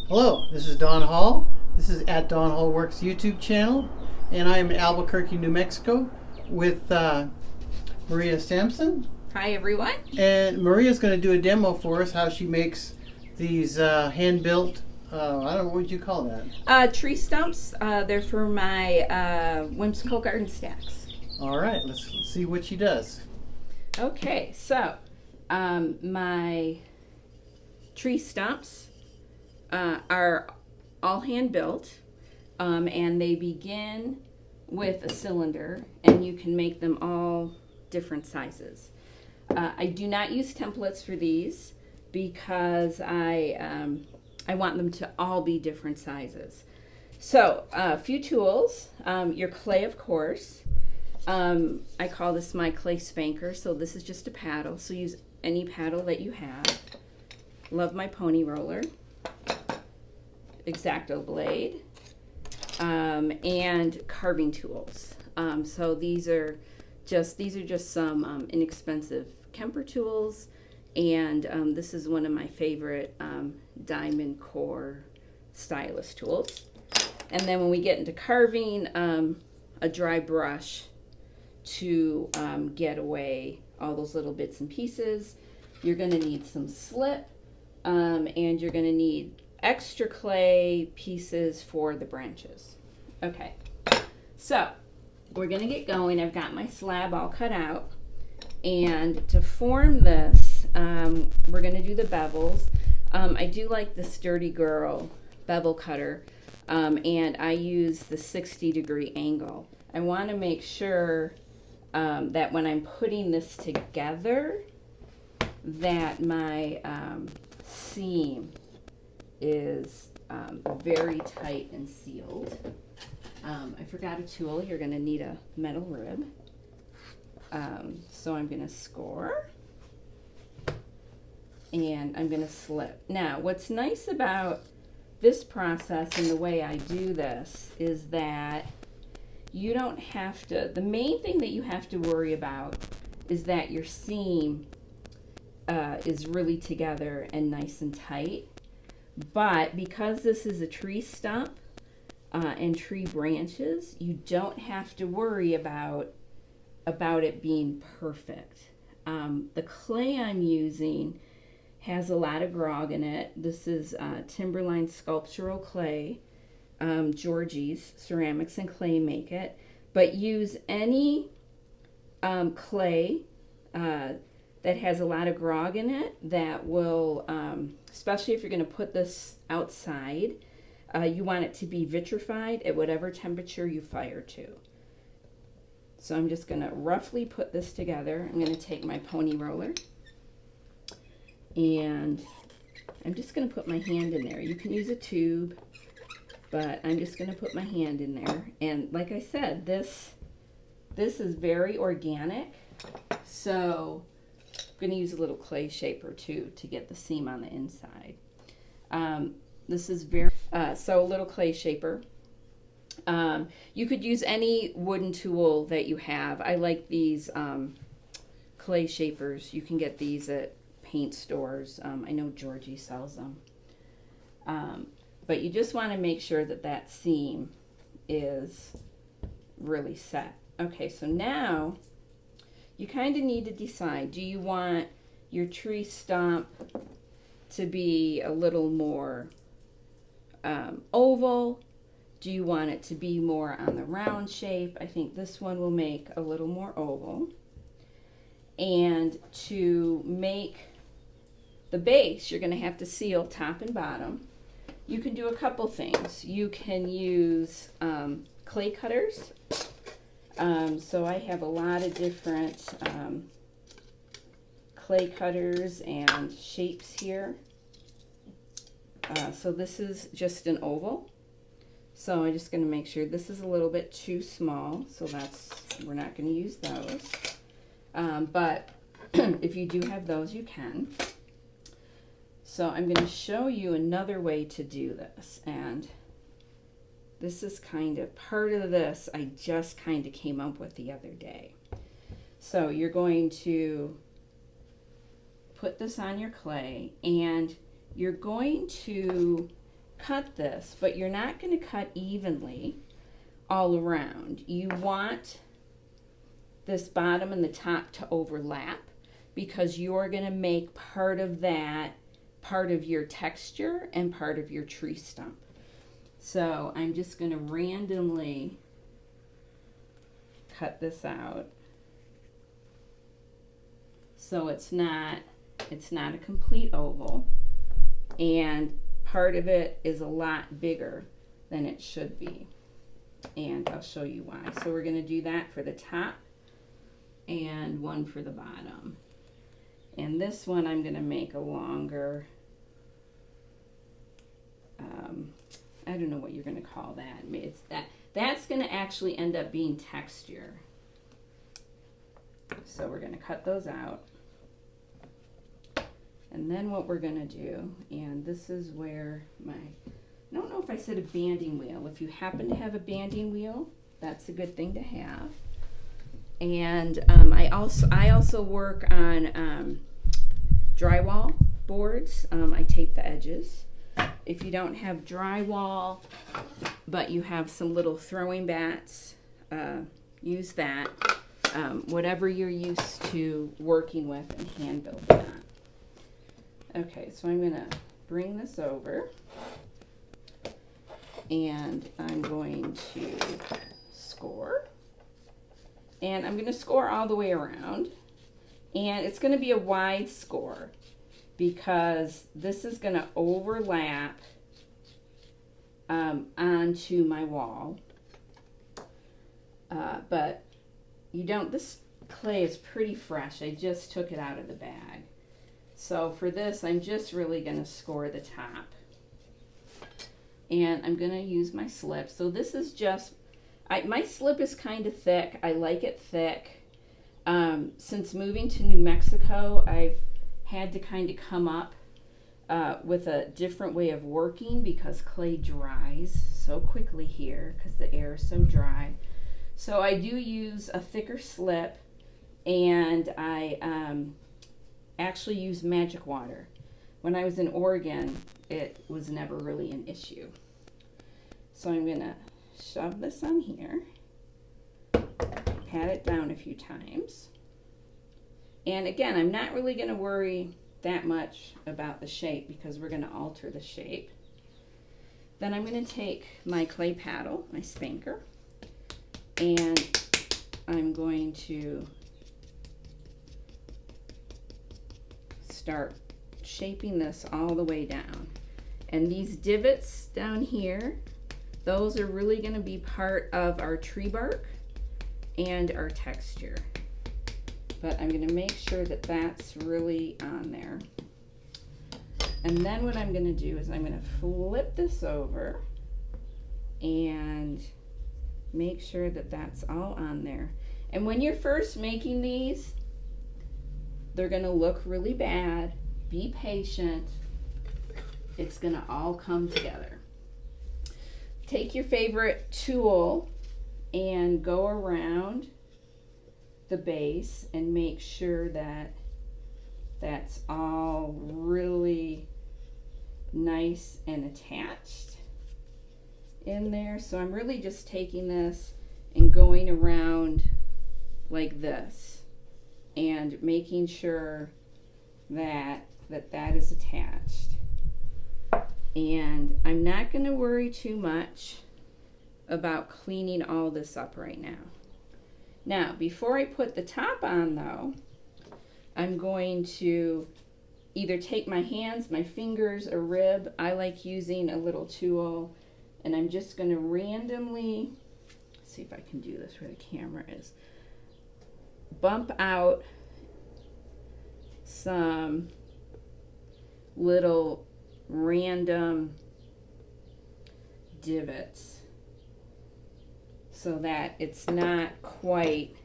Hello, this is Don Hall. This is at Don Hall Works YouTube channel, and I am in Albuquerque, New Mexico with Maria Sampson. Hi everyone. And Maria's going to do a demo for us how she makes these hand-built, I don't know, what would you call that? Tree stumps. They're for my whimsical garden stacks. All right, let's see what she does. Okay, so my tree stumps are all hand built, and they begin with a cylinder, and you can make them all different sizes. I do not use templates for these because I want them to all be different sizes. So a few tools, your clay, of course. I call this my clay spanker, so this is just a paddle, so use any paddle that you have. Love my pony roller, X-Acto blade, and carving tools. So these are just some inexpensive Kemper tools, and this is one of my favorite diamond core stylus tools. And then when we get into carving, a dry brush to get away all those little bits and pieces. You're going to need some slip, and you're going to need extra clay pieces for the branches. Okay, so we're going to get going. I've got my slab all cut out, and to form this, we're going to do the bevels. I do like the Sturdy Girl bevel cutter, and I use the 60-degree angle. I want to make sure that when I'm putting this together, that my seam is very tight and sealed. I forgot a tool. You're going to need a metal rib. So I'm going to score, and I'm going to slip. Now, what's nice about this process and the way I do this is that you don't have to, the main thing that you have to worry about is that your seam is really together and nice and tight. But because this is a tree stump and tree branches, you don't have to worry about it being perfect. The clay I'm using has a lot of grog in it. This is Timberline sculptural clay. Georgie's Ceramics and Clay make it, but use any clay that has a lot of grog in it that will, especially if you're going to put this outside, you want it to be vitrified at whatever temperature you fire to. So I'm just going to roughly put this together. I'm going to take my pony roller, and I'm just going to put my hand in there. You can use a tube, but I'm just going to put my hand in there. And like I said, this is very organic, so I'm going to use a little clay shaper too to get the seam on the inside. This is very, so a little clay shaper. You could use any wooden tool that you have. I like these clay shapers. You can get these at paint stores. I know Georgie sells them. But you just want to make sure that that seam is really set. Okay, so now you kind of need to decide, do you want your tree stump to be a little more oval? Do you want it to be more on the round shape? I think this one will make a little more oval. And to make the base, you're going to have to seal top and bottom. You can do a couple things. You can use clay cutters. So I have a lot of different clay cutters and shapes here. So this is just an oval. So I'm just going to make sure this is a little bit too small. So we're not going to use those. But if you do have those, you can. So I'm going to show you another way to do this, and this is kind of part of this I just kind of came up with the other day. So you're going to put this on your clay, and you're going to cut this, but you're not going to cut evenly all around. You want this bottom and the top to overlap because you're going to make part of that part of your texture and part of your tree stump. So I'm just going to randomly cut this out so it's not a complete oval, and part of it is a lot bigger than it should be, and I'll show you why. So we're going to do that for the top and one for the bottom, and this one I'm going to make a longer, I don't know what you're going to call that. It's that's going to actually end up being texture. So we're going to cut those out. And then what we're going to do, and this is where I don't know if I said a banding wheel. If you happen to have a banding wheel, that's a good thing to have. And I also work on drywall boards. I tape the edges. If you don't have drywall, but you have some little throwing bats, use that. Whatever you're used to working with and hand building on. Okay, so I'm going to bring this over, and I'm going to score. And I'm going to score all the way around. And it's going to be a wide score because this is going to overlap onto my wall. But you don't, this clay is pretty fresh. I just took it out of the bag. So for this, I'm just really going to score the top. And I'm going to use my slip. So this is just, my slip is kind of thick. I like it thick. Since moving to New Mexico, I've had to kind of come up with a different way of working because clay dries so quickly here because the air is so dry. So I do use a thicker slip, and I actually use magic water. When I was in Oregon, it was never really an issue. So I'm going to shove this on here, pat it down a few times. And again, I'm not really going to worry that much about the shape because we're going to alter the shape. Then I'm going to take my clay paddle, my spanker, and I'm going to start shaping this all the way down. And these divots down here, those are really going to be part of our tree bark and our texture. But I'm going to make sure that that's really on there. And then what I'm going to do is I'm going to flip this over and make sure that that's all on there. And when you're first making these, they're going to look really bad. Be patient. It's going to all come together. Take your favorite tool and go around the base and make sure that that's all really nice and attached in there. So I'm really just taking this and going around like this and making sure that that is attached. And I'm not going to worry too much about cleaning all this up right now. Now, before I put the top on though, I'm going to either take my hands, my fingers, a rib. I like using a little tool, and I'm just going to randomly, see if I can do this where the camera is, bump out some little random divots so that it's not quite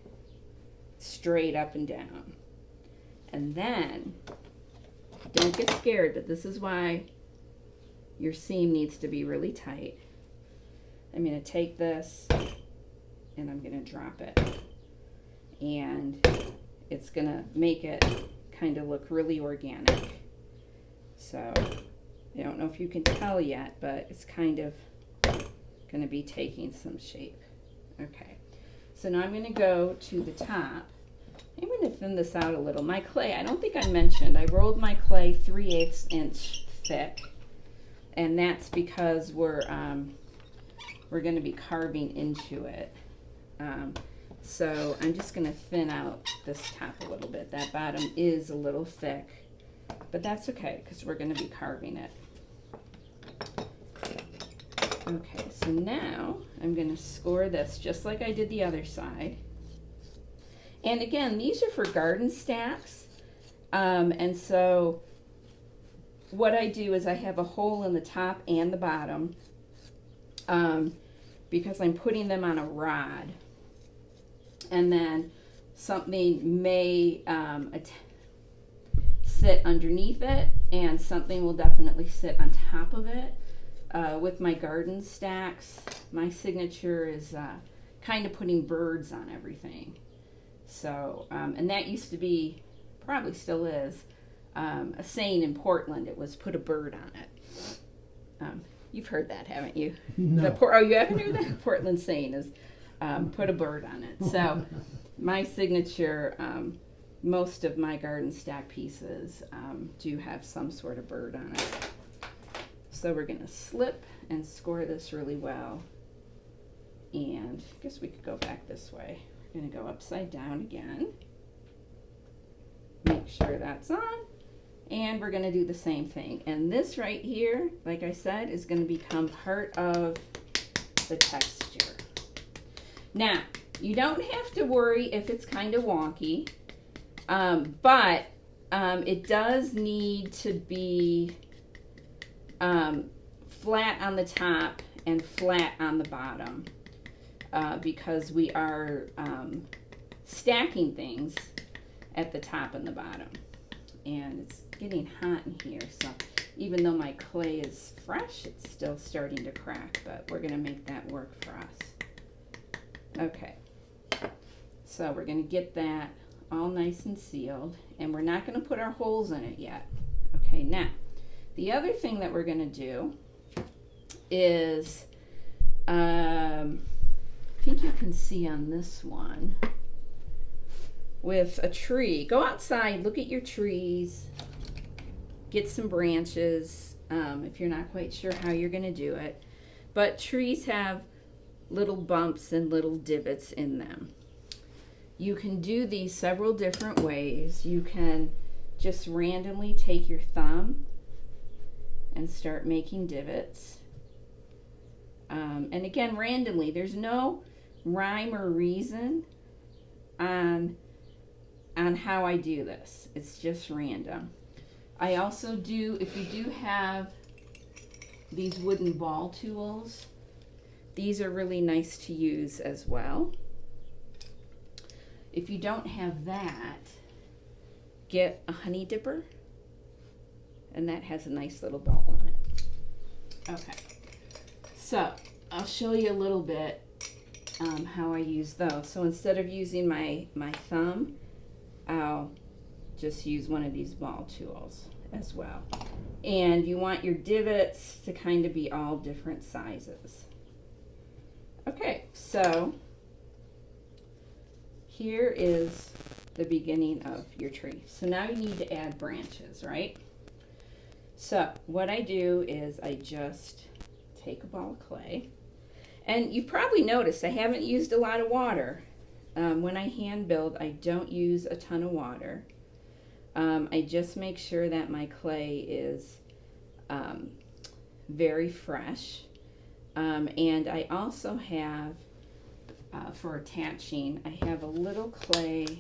straight up and down. And then, don't get scared, but this is why your seam needs to be really tight. I'm going to take this and I'm going to drop it. And it's going to make it kind of look really organic. So I don't know if you can tell yet, but it's kind of going to be taking some shape. Okay, so now I'm going to go to the top. I'm going to thin this out a little. My clay, I don't think I mentioned, I rolled my clay 3/8 inch thick, and that's because we're going to be carving into it. So I'm just going to thin out this top a little bit. That bottom is a little thick, but that's okay because we're going to be carving it. Okay, so now I'm going to score this just like I did the other side. And again, these are for garden stacks. And so what I do is I have a hole in the top and the bottom because I'm putting them on a rod. And then something may sit underneath it, and something will definitely sit on top of it. With my garden stacks, my signature is kind of putting birds on everything. So, and that used to be, probably still is, a saying in Portland. It was put a bird on it. You've heard that, haven't you? No. Oh, you haven't heard that? Portland saying is put a bird on it. So my signature, most of my garden stack pieces do have some sort of bird on it. So we're going to slip and score this really well. And I guess we could go back this way. We're going to go upside down again. Make sure that's on. And we're going to do the same thing. And this right here, like I said, is going to become part of the texture. Now, you don't have to worry if it's kind of wonky, but it does need to be flat on the top and flat on the bottom because we are stacking things at the top and the bottom. And it's getting hot in here, so even though my clay is fresh, it's still starting to crack, but we're going to make that work for us. Okay, so we're going to get that all nice and sealed, and we're not going to put our holes in it yet. Okay, now the other thing that we're going to do is, I think you can see on this one, with a tree. Go outside, look at your trees, get some branches if you're not quite sure how you're going to do it. But trees have little bumps and little divots in them. You can do these several different ways. You can just randomly take your thumb and start making divots. And again, randomly, there's no rhyme or reason on how I do this. It's just random. I also do, if you do have these wooden ball tools, these are really nice to use as well. If you don't have that, get a honey dipper, and that has a nice little ball on it. Okay, so I'll show you a little bit how I use those. So instead of using my thumb, I'll just use one of these ball tools as well. And you want your divots to kind of be all different sizes. Okay, so here is the beginning of your tree. So now you need to add branches, right? So what I do is I just take a ball of clay. And you've probably noticed I haven't used a lot of water. When I hand build, I don't use a ton of water. I just make sure that my clay is very fresh. And I also have, for attaching, I have a little clay.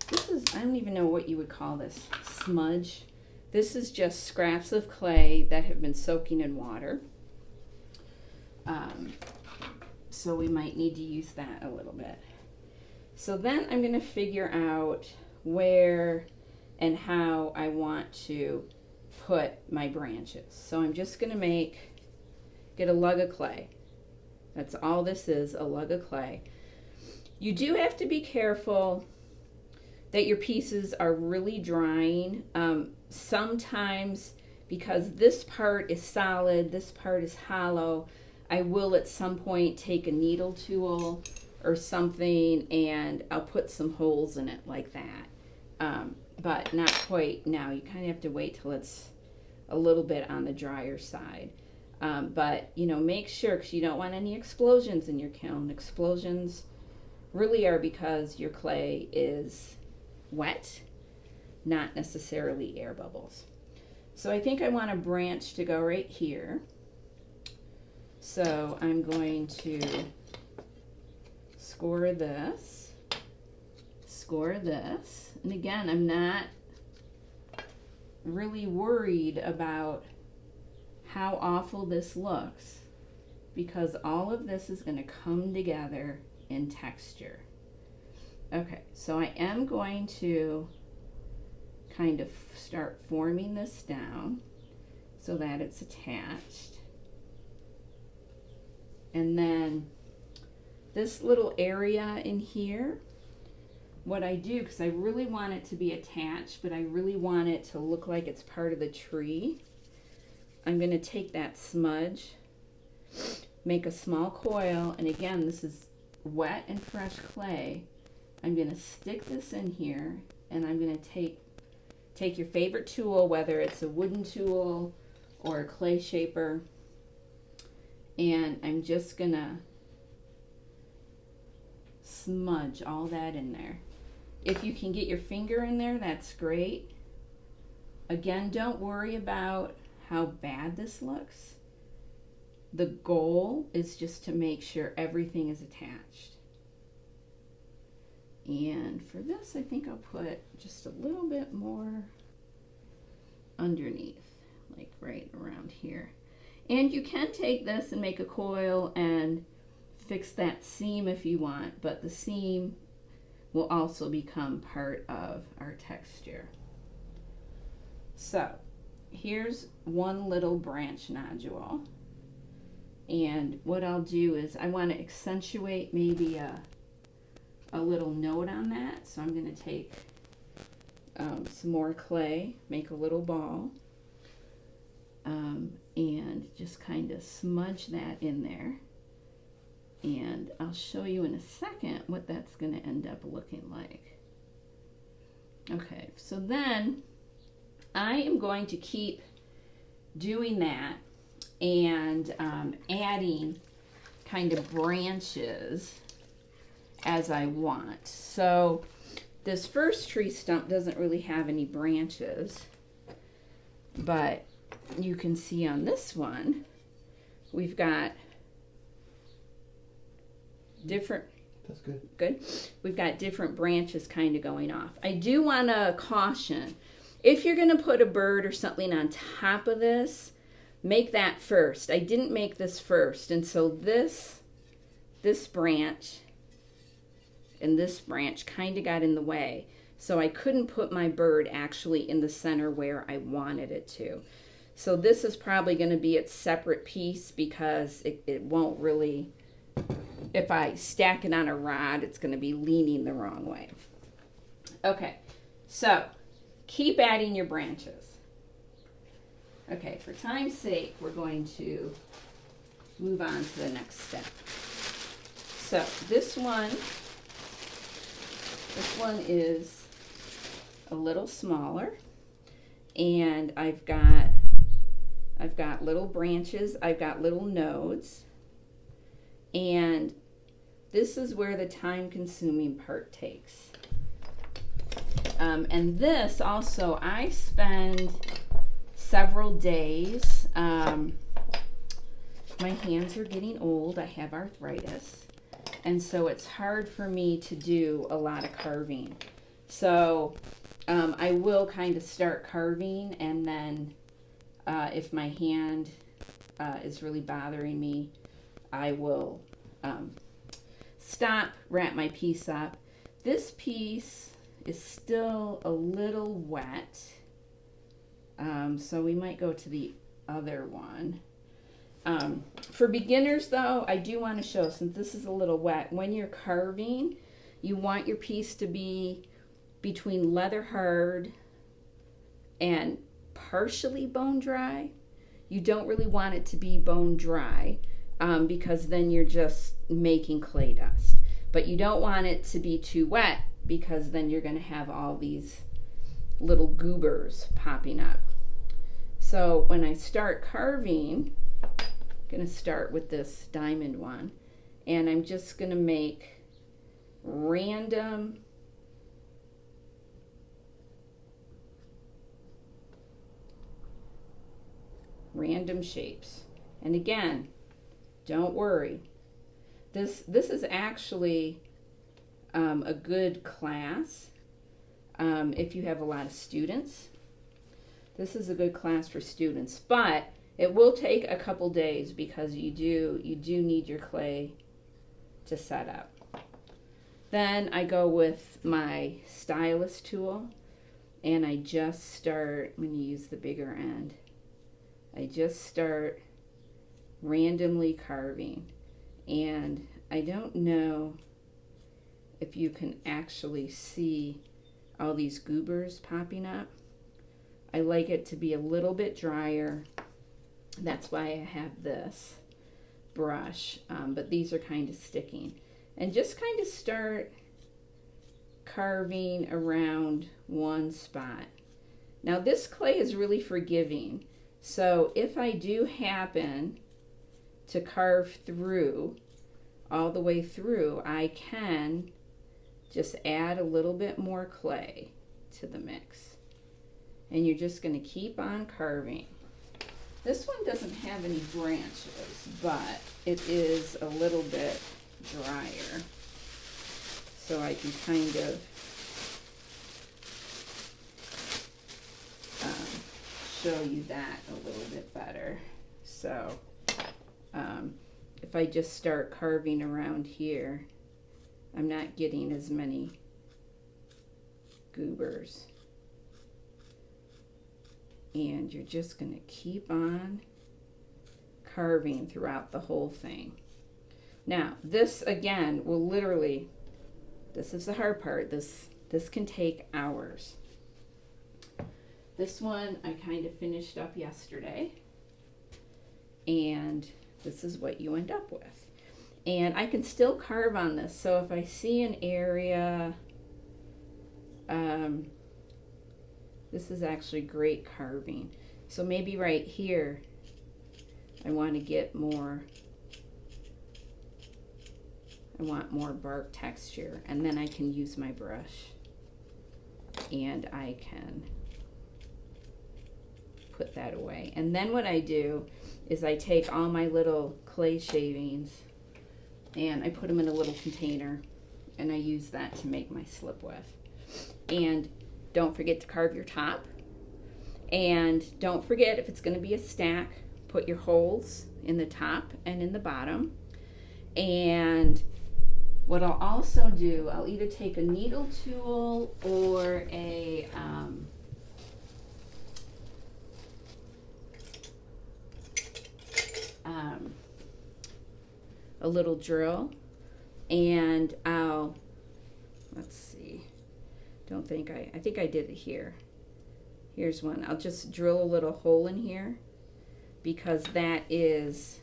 This is, I don't even know what you would call this, smudge. This is just scraps of clay that have been soaking in water. So we might need to use that a little bit. So then I'm going to figure out where and how I want to put my branches. So I'm just going to get a lug of clay. That's all this is, a lug of clay. You do have to be careful that your pieces are really drying. Sometimes because this part is solid, this part is hollow. I will at some point take a needle tool or something and I'll put some holes in it like that. But not quite now. You kind of have to wait till it's a little bit on the drier side. But, you know, make sure, because you don't want any explosions in your kiln. Explosions really are because your clay is wet, not necessarily air bubbles. So I think I want a branch to go right here. So I'm going to score this, and again, I'm not really worried about how awful this looks because all of this is going to come together in texture. Okay, so I am going to kind of start forming this down so that it's attached. And then this little area in here, what I do, because I really want it to be attached, but I really want it to look like it's part of the tree, I'm going to take that smudge, make a small coil, and again, this is wet and fresh clay. I'm going to stick this in here, and I'm going to take your favorite tool, whether it's a wooden tool or a clay shaper, and I'm just going to smudge all that in there. If you can get your finger in there, that's great. Again, don't worry about how bad this looks. The goal is just to make sure everything is attached. And for this, I think I'll put just a little bit more underneath, like right around here. And you can take this and make a coil and fix that seam if you want, but the seam will also become part of our texture. So here's one little branch nodule, and what I'll do is I want to accentuate maybe a little note on that, so I'm going to take some more clay, make a little ball, and just kind of smudge that in there. And I'll show you in a second what that's going to end up looking like. Okay, so then I am going to keep doing that and adding kind of branches as I want. So this first tree stump doesn't really have any branches, but you can see on this one we've got different, that's good. Good. We've got different branches kind of going off. I do want to caution, if you're going to put a bird or something on top of this, make that first. I didn't make this first, and so this branch and this branch kind of got in the way. So I couldn't put my bird actually in the center where I wanted it to. So this is probably going to be its separate piece because it won't really, if I stack it on a rod, it's going to be leaning the wrong way. Okay, so keep adding your branches. Okay, for time's sake, we're going to move on to the next step. So this one is a little smaller, and I've got little branches, I've got little nodes, and this is where the time-consuming part takes. And this also, I spend several days. My hands are getting old. I have arthritis. And so it's hard for me to do a lot of carving. So I will kind of start carving, and then if my hand is really bothering me, I will stop, wrap my piece up. This piece is still a little wet, so we might go to the other one. For beginners though, I do want to show, since this is a little wet, when you're carving, you want your piece to be between leather hard and partially bone dry. You don't really want it to be bone dry because then you're just making clay dust. But you don't want it to be too wet because then you're going to have all these little goobers popping up. So when I start carving, I'm going to start with this diamond one, and I'm just going to make random shapes. And again, don't worry. This is actually a good class if you have a lot of students. This is a good class for students, but it will take a couple days because you do need your clay to set up. Then I go with my stylus tool, and I just start, I'm going to use the bigger end. I just start randomly carving, and I don't know if you can actually see all these goobers popping up. I like it to be a little bit drier. That's why I have this brush, but these are kind of sticking. And just kind of start carving around one spot. Now this clay is really forgiving, so if I do happen to carve through all the way through, I can just add a little bit more clay to the mix. And you're just going to keep on carving. This one doesn't have any branches, but it is a little bit drier. So I can kind of show you that a little bit better. So if I just start carving around here, I'm not getting as many goobers. And you're just going to keep on carving throughout the whole thing. Now, this again will literally, this is the hard part, this can take hours. This one I kind of finished up yesterday, and this is what you end up with. And I can still carve on this, so if I see an area, this is actually great carving. So maybe right here, I want to get more, I want more bark texture, and then I can use my brush and I can put that away. And then what I do is I take all my little clay shavings and I put them in a little container, and I use that to make my slip with. And don't forget to carve your top. And don't forget, if it's going to be a stack, put your holes in the top and in the bottom. And what I'll also do, I'll either take a needle tool or a little drill, and I'll, let's see, I think I did it here. Here's one. I'll just drill a little hole in here because this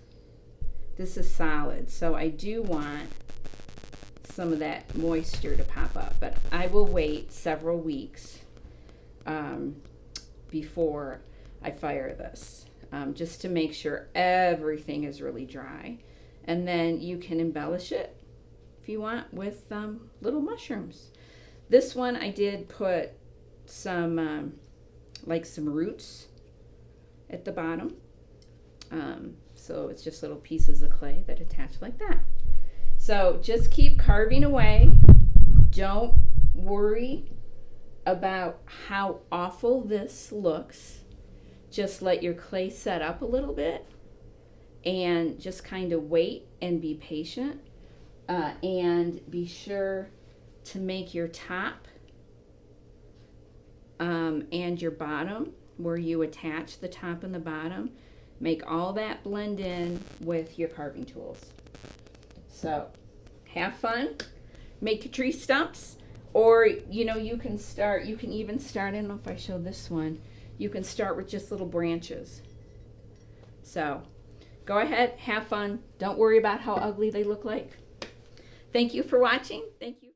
is solid. So I do want some of that moisture to pop up, but I will wait several weeks before I fire this, just to make sure everything is really dry. And then you can embellish it if you want with little mushrooms. This one I did put some like some roots at the bottom. So it's just little pieces of clay that attach like that. So just keep carving away. Don't worry about how awful this looks. Just let your clay set up a little bit and just kind of wait and be patient. And be sure to make your top and your bottom, where you attach the top and the bottom, make all that blend in with your carving tools. So have fun, make your tree stumps, or you can even start, I don't know if I showed this one, you can start with just little branches. So go ahead, have fun. Don't worry about how ugly they look like. Thank you for watching. Thank you.